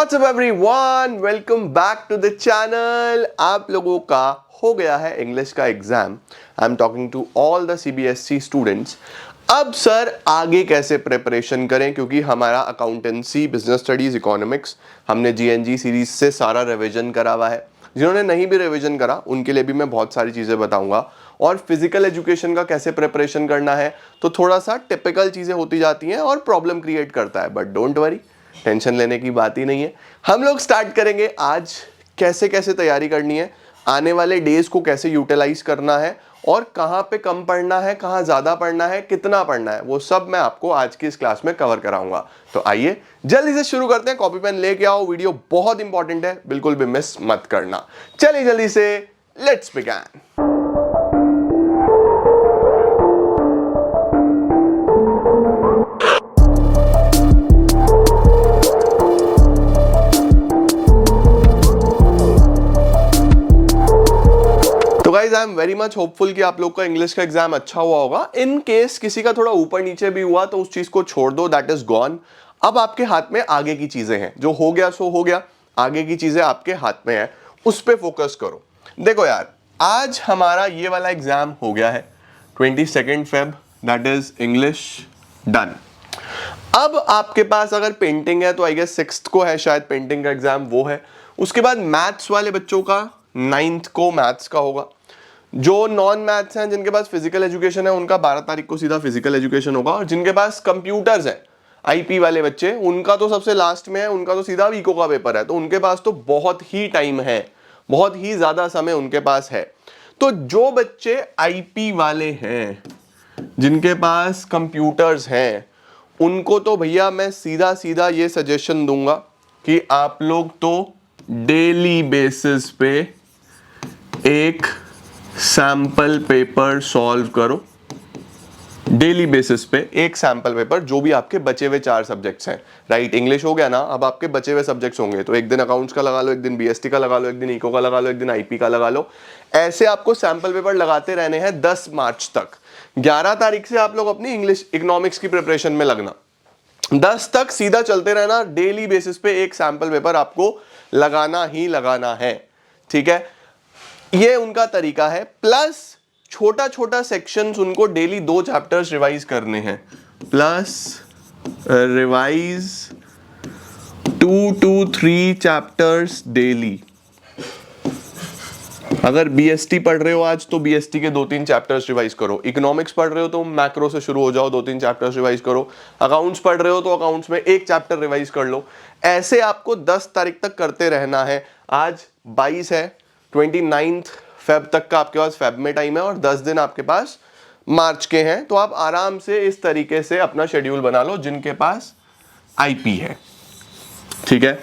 What's up everyone? Welcome back to the channel. आप लोगों का हो गया है इंग्लिश का exam. I am talking to all the CBSE students. अब सर आगे कैसे प्रिपरेशन करें, क्योंकि हमारा अकाउंटेंसी, बिजनेस स्टडीज, इकोनॉमिक्स हमने GNG सीरीज से सारा रिवीजन करा हुआ है. जिन्होंने नहीं भी रिवीजन करा उनके लिए भी मैं बहुत सारी चीज़ें बताऊंगा. और फिजिकल एजुकेशन का कैसे प्रिपरेशन करना है तो थोड़ा सा टिपिकल चीज़ें होती जाती हैं और प्रॉब्लम क्रिएट करता है. बट डोंट वरी, टेंशन लेने की बात ही नहीं है. हम लोग स्टार्ट करेंगे आज कैसे कैसे तैयारी करनी है, आने वाले डेज को कैसे यूटिलाइज करना है और कहाँ पे कम पढ़ना है, कहाँ ज़्यादा पढ़ना है, कितना पढ़ना है, वो सब मैं आपको आज की इस क्लास में कवर कराऊंगा. तो आइए जल्दी से शुरू करते हैं. कॉपी पेन लेके आओ, वीडियो बहुत इंपॉर्टेंट है, बिल्कुल भी मिस मत करना. चलिए जल्दी से लेट्स बिगिन. तो guys I am very much hopeful कि आप लोग का इंग्लिश का एग्जाम अच्छा हुआ होगा. इन केस किसी का थोड़ा ऊपर नीचे भी हुआ तो उस चीज को छोड़ दो, दैट इज गॉन. अब आपके हाथ में आगे की चीजें हैं. जो हो गया सो हो गया, आगे की चीजें आपके हाथ में है, उस पे फोकस करो. देखो यार, आज हमारा ये वाला एग्जाम हो गया है 22 Feb, that is English done. अब आपके पास अगर पेंटिंग है तो आई गेस 6th को है शायद पेंटिंग का एग्जाम, वो है. उसके बाद मैथ्स वाले बच्चों का 9th को मैथ्स का होगा. जो नॉन मैथ्स हैं, जिनके पास फिजिकल एजुकेशन है, उनका 12 तारीख को सीधा फिजिकल एजुकेशन होगा. और जिनके पास कंप्यूटर्स हैं, IP वाले बच्चे, उनका तो सबसे लास्ट में है, उनका तो सीधा वीको का पेपर है. तो उनके पास तो बहुत ही टाइम है, बहुत ही ज्यादा समय उनके पास है. तो जो बच्चे IP वाले हैं, जिनके पास कंप्यूटर्स हैं, उनको तो भैया मैं सीधा सीधा ये सजेशन दूंगा कि आप लोग तो डेली बेसिस पे एक सैंपल पेपर सॉल्व करो. डेली बेसिस पे एक सैंपल पेपर, जो भी आपके बचे हुए 4 सब्जेक्ट्स हैं. राइट, इंग्लिश हो गया ना, अब आपके बचे हुए सब्जेक्ट्स होंगे. तो एक दिन अकाउंट्स का लगा लो, एक दिन BST का लगा लो, एक दिन इको का लगा लो, एक दिन IP का लगा लो. ऐसे आपको सैंपल पेपर लगाते रहने हैं 10 मार्च तक. 11 तारीख से आप लोग अपनी इंग्लिश इकोनॉमिक्स की प्रिपरेशन में लगना. 10 तक सीधा चलते रहना. डेली बेसिस पे एक सैंपल पेपर आपको लगाना ही लगाना है. ठीक है, ये उनका तरीका है. प्लस छोटा छोटा सेक्शंस उनको डेली 2 चैप्टर्स रिवाइज करने हैं. Plus revise 2 to 3 chapters daily. अगर BST पढ़ रहे हो आज तो BST के 2-3 चैप्टर्स रिवाइज करो. इकोनॉमिक्स पढ़ रहे हो तो मैक्रो से शुरू हो जाओ, 2-3 चैप्टर्स रिवाइज करो. अकाउंट्स पढ़ रहे हो तो अकाउंट्स में 1 चैप्टर रिवाइज कर लो. ऐसे आपको 10 तारीख तक करते रहना है. आज 22 है, 29 Feb तक का आपके पास फेब में टाइम है और 10 दिन आपके पास मार्च के हैं. तो आप आराम से इस तरीके से अपना शेड्यूल बना लो जिनके पास IP है. ठीक है.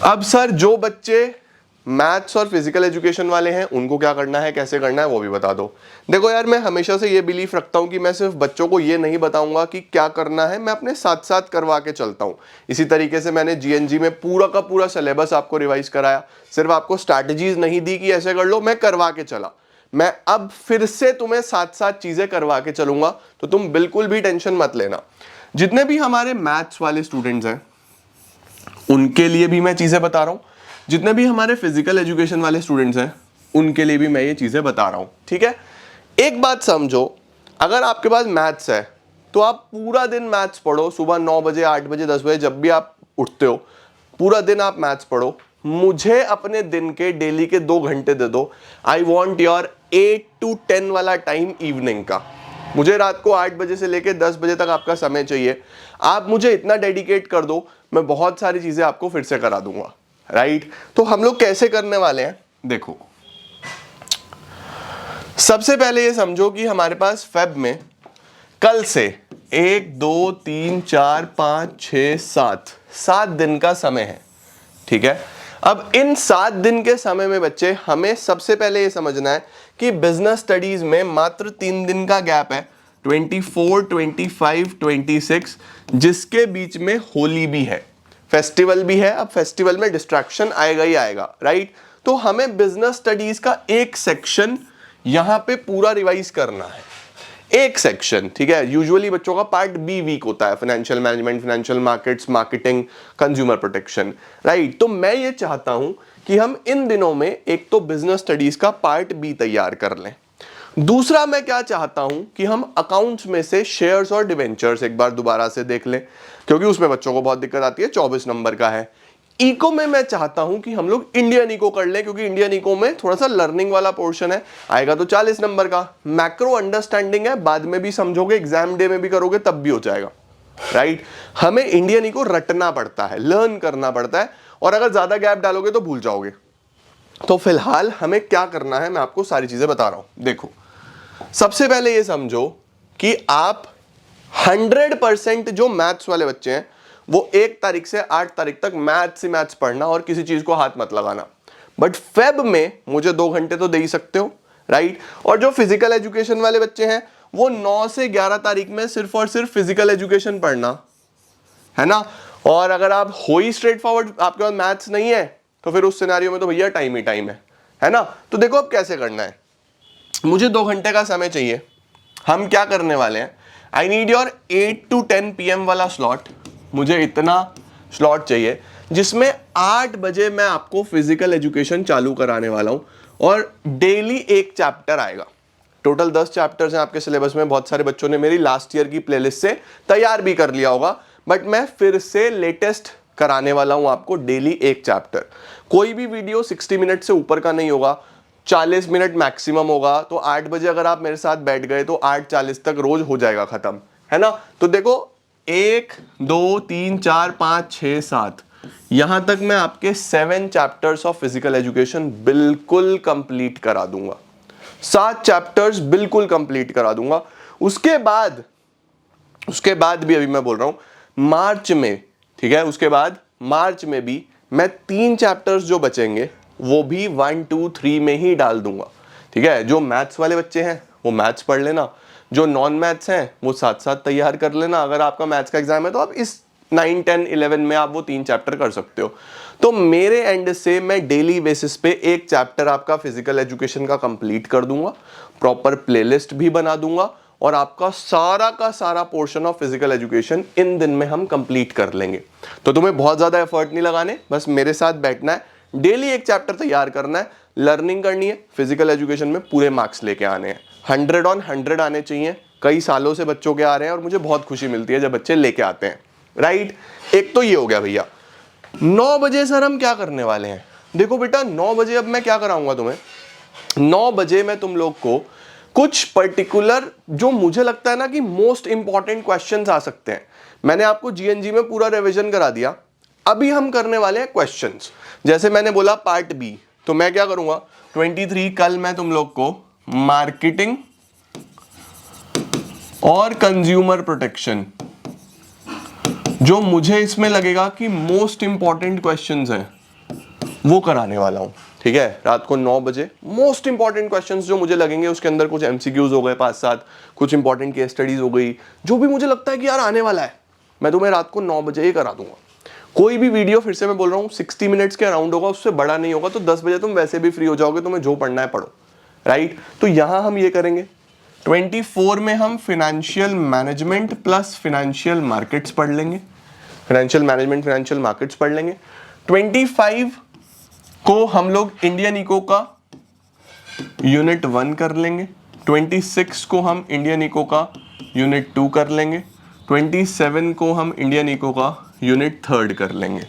अब सर जो बच्चे मैथ्स और फिजिकल एजुकेशन वाले हैं उनको क्या करना है, कैसे करना है, वो भी बता दो. देखो यार, मैं हमेशा से ये बिलीफ रखता हूं कि मैं सिर्फ बच्चों को ये नहीं बताऊंगा कि क्या करना है, मैं अपने साथ साथ करवा के चलता हूं. इसी तरीके से मैंने GNG में पूरा का पूरा सिलेबस आपको रिवाइज कराया. सिर्फ आपको स्ट्रैटेजीज नहीं दी कि ऐसे कर लो, मैं करवा के चला. मैं अब फिर से तुम्हें साथ साथ चीजें करवा के चलूंगा, तो तुम बिल्कुल भी टेंशन मत लेना. जितने भी हमारे मैथ्स वाले स्टूडेंट्स हैं उनके लिए भी मैं चीजें बता रहा हूं. जितने भी हमारे फिजिकल एजुकेशन वाले स्टूडेंट्स हैं उनके लिए भी मैं ये चीजें बता रहा हूं. ठीक है. एक बात समझो, अगर आपके पास मैथ्स है तो आप पूरा दिन मैथ्स पढ़ो. सुबह 9 बजे, 8 बजे, 10 बजे, जब भी आप उठते हो, पूरा दिन आप मैथ्स पढ़ो. मुझे अपने दिन के डेली के 2 घंटे दे दो. आई वॉन्ट योर 8 to 10 वाला टाइम इवनिंग का. मुझे रात को 8 बजे से लेकर 10 बजे तक आपका समय चाहिए. आप मुझे इतना डेडिकेट कर दो, मैं बहुत सारी चीजें आपको फिर से करा दूंगा. राइट. तो हम लोग कैसे करने वाले हैं, देखो. सबसे पहले ये समझो कि हमारे पास फेब में कल से 1 2 3 4 5 6 7 दिन का समय है. ठीक है. अब इन 7 दिन के समय में बच्चे, हमें सबसे पहले ये समझना है कि बिजनेस स्टडीज में मात्र 3 दिन का गैप है, 24, 25, 26, जिसके बीच में होली भी है, फेस्टिवल भी है. अब फेस्टिवल में डिस्ट्रैक्शन आएगा ही आएगा. राइट. तो हमें बिजनेस स्टडीज का एक सेक्शन यहां पे पूरा रिवाइज करना है. एक सेक्शन, ठीक है। यूजुअली बच्चों का पार्ट बी वीक होता है, financial management, financial markets, marketing, consumer protection, right. तो मैं ये चाहता हूं कि हम इन दिनों में एक तो बिजनेस स्टडीज का पार्ट बी तैयार कर लें। दूसरा मैं क्या चाहता हूं कि हम अकाउंट्स में से शेयर्स और डिवेंचर्स एक बार दोबारा से देख लें, क्योंकि उसमें बच्चों को बहुत दिक्कत आती है, 24 नंबर का है। इको में मैं चाहता हूं कि हम लोग इंडियन इको कर लें, क्योंकि इंडियन इको में थोड़ा सा लर्निंग वाला पोर्शन है, आएगा तो 40 नंबर का। मैक्रो अंडरस्टैंडिंग है, बाद में भी समझोगे, एग्जाम डे में भी करोगे तब भी हो जाएगा, राइट। हमें इंडियन इको रटना पड़ता है, लर्न करना पड़ता है, और अगर ज्यादा गैप डालोगे तो भूल जाओगे। तो फिलहाल हमें क्या करना है, मैं आपको सारी चीजें बता रहा हूं। देखो, सबसे पहले ये समझो कि आप 100% जो मैथ्स वाले बच्चे हैं वो 1 तारीख से 8 तारीख तक मैथ्स ही मैथ्स पढ़ना और किसी चीज को हाथ मत लगाना। बट फेब में मुझे 2 घंटे तो दे ही सकते हो, राइट। और जो फिजिकल एजुकेशन वाले बच्चे हैं वो 9 से 11 तारीख में सिर्फ और सिर्फ फिजिकल एजुकेशन पढ़ना है ना। और अगर आप हो ही स्ट्रेट फॉरवर्ड, आपके पास मैथ्स नहीं है, तो फिर उस सिनेरियो में तो भैया टाइम ही टाइम है ना। तो देखो अब कैसे करना है। मुझे 2 घंटे का समय चाहिए। हम क्या करने वाले हैं, I need your 8 to 10 PM वाला स्लॉट। मुझे इतना स्लॉट चाहिए जिसमें 8 बजे मैं आपको फिजिकल एजुकेशन चालू कराने वाला हूं, और डेली एक चैप्टर आएगा। टोटल 10 चैप्टर्स हैं आपके सिलेबस में। बहुत सारे बच्चों ने मेरी लास्ट ईयर की प्लेलिस्ट से तैयार भी कर लिया होगा, बट मैं फिर से लेटेस्ट कराने वाला हूं आपको डेली एक चैप्टर। कोई भी वीडियो 60 मिनट से ऊपर का नहीं होगा, 40 मिनट मैक्सिमम होगा। तो 8 बजे अगर आप मेरे साथ बैठ गए तो 8:40 तक रोज हो जाएगा खत्म, है ना। तो देखो 1 2 3 4 5 6 7, यहां तक मैं आपके 7 चैप्टर्स ऑफ फिजिकल एजुकेशन बिल्कुल कंप्लीट करा दूंगा। 7 चैप्टर्स बिल्कुल कंप्लीट करा दूंगा। उसके बाद भी अभी मैं बोल रहा हूं मार्च में, ठीक है, उसके बाद मार्च में भी मैं 3 चैप्टर्स जो बचेंगे वो भी 1 2 3 में ही डाल दूंगा, ठीक है। जो मैथ्स वाले बच्चे हैं वो मैथ्स पढ़ लेना, जो नॉन मैथ्स हैं वो साथ साथ तैयार कर लेना। अगर आपका मैथ्स का एग्जाम है तो आप इस 9 10 11 में आप वो 3 चैप्टर कर सकते हो। तो मेरे एंड से मैं डेली बेसिस पे एक चैप्टर आपका फिजिकल एजुकेशन का कंप्लीट कर दूंगा, प्रॉपर प्लेलिस्ट भी बना दूंगा, और आपका सारा का सारा portion of physical education in दिन में हम कंप्लीट कर लेंगे। तो तुम्हें बहुत ज्यादा एफर्ट नहीं लगाने, बस मेरे साथ बैठना है, डेली एक चैप्टर तैयार करना है, लर्निंग करनी है, फिजिकल एजुकेशन में पूरे मार्क्स लेके आने हैं। 100 on 100 आने चाहिए। कई सालों से बच्चों के आ रहे हैं और मुझे बहुत खुशी मिलती है जब बच्चे लेके आते हैं, राइट। एक तो ये हो गया भैया। 9 बजे सर हम क्या करने वाले हैं। देखो बेटा 9 बजे अब मैं क्या कराऊंगा तुम्हें, 9 बजे मैं तुम लोग को कुछ पर्टिकुलर जो मुझे लगता है ना कि मोस्ट इंपॉर्टेंट क्वेश्चंस आ सकते हैं। मैंने आपको जीएनजी में पूरा रिवीजन करा दिया, अभी हम करने वाले हैं क्वेश्चंस। जैसे मैंने बोला पार्ट बी, तो मैं क्या करूंगा 23 कल मैं तुम लोग को मार्केटिंग और कंज्यूमर प्रोटेक्शन, जो मुझे इसमें लगेगा कि मोस्ट इंपॉर्टेंट क्वेश्चंस हैं, वो कराने वाला हूं, ठीक है। रात को 9 बजे मोस्ट इंपॉर्टेंट क्वेश्चंस जो मुझे लगेंगे, उसके अंदर कुछ एमसीक्यूज हो गए 5-7, कुछ इंपॉर्टेंट केस स्टडीज हो गई, जो भी मुझे लगता है कि यार आने वाला है, मैं तुम्हें रात को 9 बजे ही करा दूंगा। कोई भी वीडियो, फिर से मैं बोल रहा हूँ, 60 मिनट्स के अराउंड होगा, उससे बड़ा नहीं होगा। तो 10 बजे तुम वैसे भी फ्री हो जाओगे, तुम्हें जो पढ़ना है पढ़ो, राइट। तो यहां हम ये करेंगे। 24 में हम financial management plus financial markets पढ़ लेंगे, फाइनेंशियल मैनेजमेंट फाइनेंशियल मार्केट्स पढ़ लेंगे। 25 को हम लोग इंडियन इको का यूनिट 1 कर लेंगे। 26 को हम इंडियन इको का यूनिट 2 कर लेंगे। 27 को हम इंडियन इको का यूनिट 3 कर लेंगे,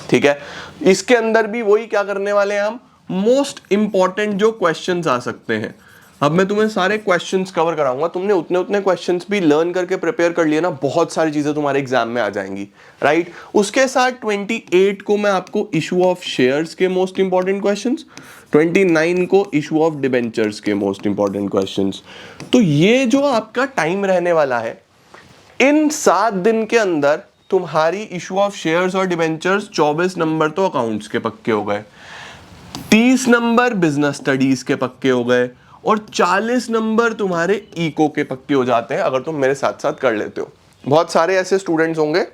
ठीक है। इसके अंदर भी वही क्या करने वाले हैं हम, मोस्ट इंपॉर्टेंट जो क्वेश्चंस आ सकते हैं। अब मैं तुम्हें सारे क्वेश्चंस कवर कराऊंगा, तुमने उतने क्वेश्चंस भी लर्न करके प्रिपेयर कर लिए ना, बहुत सारी चीजें तुम्हारे एग्जाम में आ जाएंगी, राइट। उसके साथ 28 को मैं आपको इशू ऑफ शेयर्स के मोस्ट इंपॉर्टेंट क्वेश्चंस, 29 को इशू ऑफ डिबेंचर्स के मोस्ट इंपॉर्टेंट क्वेश्चंस। तो ये जो आपका टाइम रहने वाला है, इन 7 दिन के अंदर तुम्हारी इशू ऑफ शेयर्स और डिबेंचर्स 24 नंबर तो अकाउंट्स के पक्के हो गए, 30 नंबर बिजनेस स्टडीज के पक्के हो गए, और 40 नंबर तुम्हारे इको के पक्के हो जाते हैं अगर तुम मेरे साथ साथ कर लेते हो। बहुत सारे ऐसे स्टूडेंट्स होंगे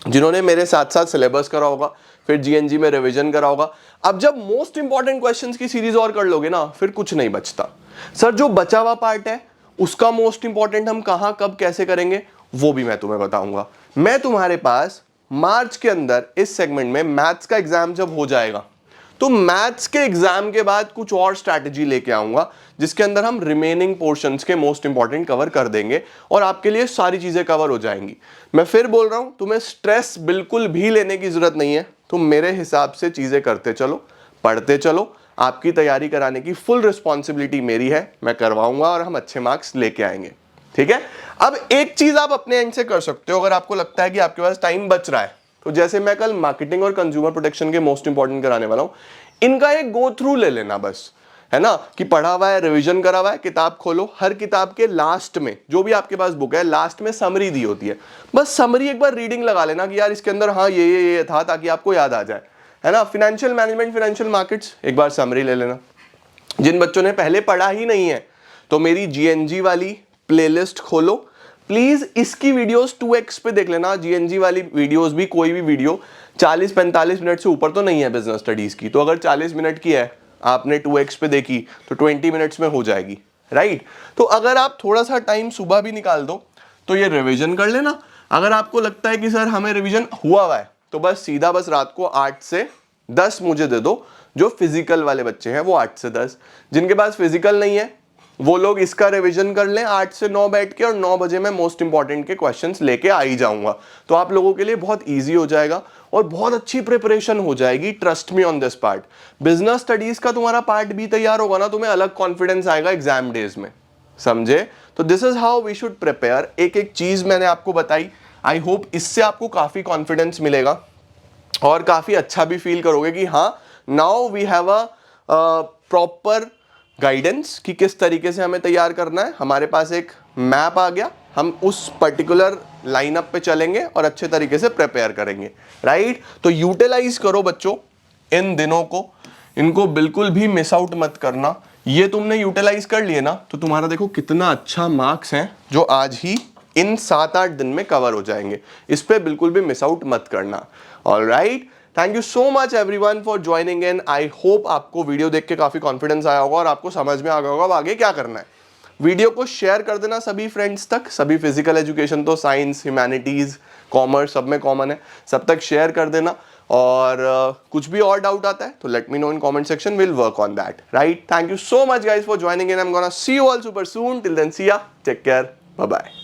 जिन्होंने मेरे साथ साथ सिलेबस करा होगा, फिर जीएनजी में रिवीजन करा होगा। अब जब मोस्ट इंपॉर्टेंट क्वेश्चंस की सीरीज और कर लोगे ना, फिर कुछ नहीं बचता। सर जो बचा हुआ पार्ट है उसका मोस्ट इंपॉर्टेंट हम कहां कब कैसे करेंगे वो भी मैं तुम्हें बताऊंगा। मैं तुम्हारे पास मार्च के अंदर इस सेगमेंट में मैथ्स का एग्जाम जब हो जाएगा तो मैथ्स के एग्जाम के बाद कुछ और स्ट्रैटेजी लेके आऊंगा जिसके अंदर हम रिमेनिंग पोर्शंस के मोस्ट इंपॉर्टेंट कवर कर देंगे और आपके लिए सारी चीजें कवर हो जाएंगी। मैं फिर बोल रहा हूं, तुम्हें स्ट्रेस बिल्कुल भी लेने की जरूरत नहीं है। तुम मेरे हिसाब से चीजें करते चलो, पढ़ते चलो, आपकी तैयारी कराने की फुल रिस्पॉन्सिबिलिटी मेरी है, मैं करवाऊंगा और हम अच्छे मार्क्स लेके आएंगे। ठीक है। अब एक चीज आप अपने एंड से कर सकते हो, अगर आपको लगता है कि आपके पास टाइम बच रहा है, तो जैसे मैं कल मार्केटिंग और कंज्यूमर प्रोटेक्शन के मोस्ट इंपॉर्टेंट कराने वाला हूं, इनका एक गो थ्रू ले लेना बस, है ना, कि पढ़ा हुआ है, रिवीजन करा हुआ है, किताब खोलो, हर किताब के लास्ट में जो भी आपके पास बुक है लास्ट में समरी दी होती है, बस समरी एक बार रीडिंग लगा लेना कि यार इसके अंदर हाँ ये था, ताकि आपको याद आ जाए, है ना। फाइनेंशियल मैनेजमेंट, फाइनेंशियल मार्केट्स, एक बार समरी ले लेना। जिन बच्चों ने पहले पढ़ा ही नहीं है तो मेरी जीएनजी वाली प्लेलिस्ट खोलो प्लीज, इसकी वीडियोस 2x पे देख लेना। जीएनजी वाली वीडियोस भी, कोई भी वीडियो 40-45 मिनट से ऊपर तो नहीं है बिजनेस स्टडीज की, तो अगर 40 मिनट की है आपने 2x पे देखी तो 20 मिनट्स में हो जाएगी, राइट। तो अगर आप थोड़ा सा टाइम सुबह भी निकाल दो तो ये रिवीजन कर लेना। अगर आपको लगता है कि सर हमें रिवीजन हुआ है तो बस सीधा बस रात को 8 से 10 मुझे दे दो। जो फिजिकल वाले बच्चे हैं वो 8 से 10, जिनके पास फिजिकल नहीं है वो लोग इसका रिवीजन कर लें 8 से 9 बैठ के, और 9 बजे मैं मोस्ट इंपॉर्टेंट के क्वेश्चंस लेके आ ही जाऊंगा। तो आप लोगों के लिए बहुत इजी हो जाएगा और बहुत अच्छी प्रिपरेशन हो जाएगी, trust me on this part. Business studies का तुम्हारा पार्ट भी तैयार होगा ना, तुम्हें अलग कॉन्फिडेंस आएगा एग्जाम डेज में, समझे। तो this is how we should prepare. एक एक चीज मैंने आपको बताई, आई होप इससे आपको काफी कॉन्फिडेंस मिलेगा और काफी अच्छा भी फील करोगे कि हाँ now we have a proper guidance कि किस तरीके से हमें तैयार करना है। हमारे पास एक मैप आ गया, हम उस पर्टिकुलर लाइनअप पे चलेंगे और अच्छे तरीके से प्रिपेयर करेंगे, राइट। तो यूटिलाइज करो बच्चों इन दिनों को, इनको बिल्कुल भी मिस आउट मत करना। ये तुमने यूटिलाइज कर लिए ना तो तुम्हारा देखो कितना अच्छा मार्क्स हैं जो आज ही इन 7-8 दिन में कवर हो जाएंगे। इस पे बिल्कुल भी मिस आउट मत करना। Alright, thank you so much everyone for joining in. I hope आपको वीडियो देख के काफी कॉन्फिडेंस आया होगा और आपको समझ में आ गया होगा अब आगे क्या करना है। वीडियो को शेयर कर देना सभी फ्रेंड्स तक, सभी फिजिकल एजुकेशन तो साइंस, ह्यूमैनिटीज, कॉमर्स सब में कॉमन है, सब तक शेयर कर देना। और कुछ भी और डाउट आता है तो let me know in comment section, will work on that, right. Thank you so much guys for joining in. I am gonna see you all super soon. Till then see ya, take care, bye bye.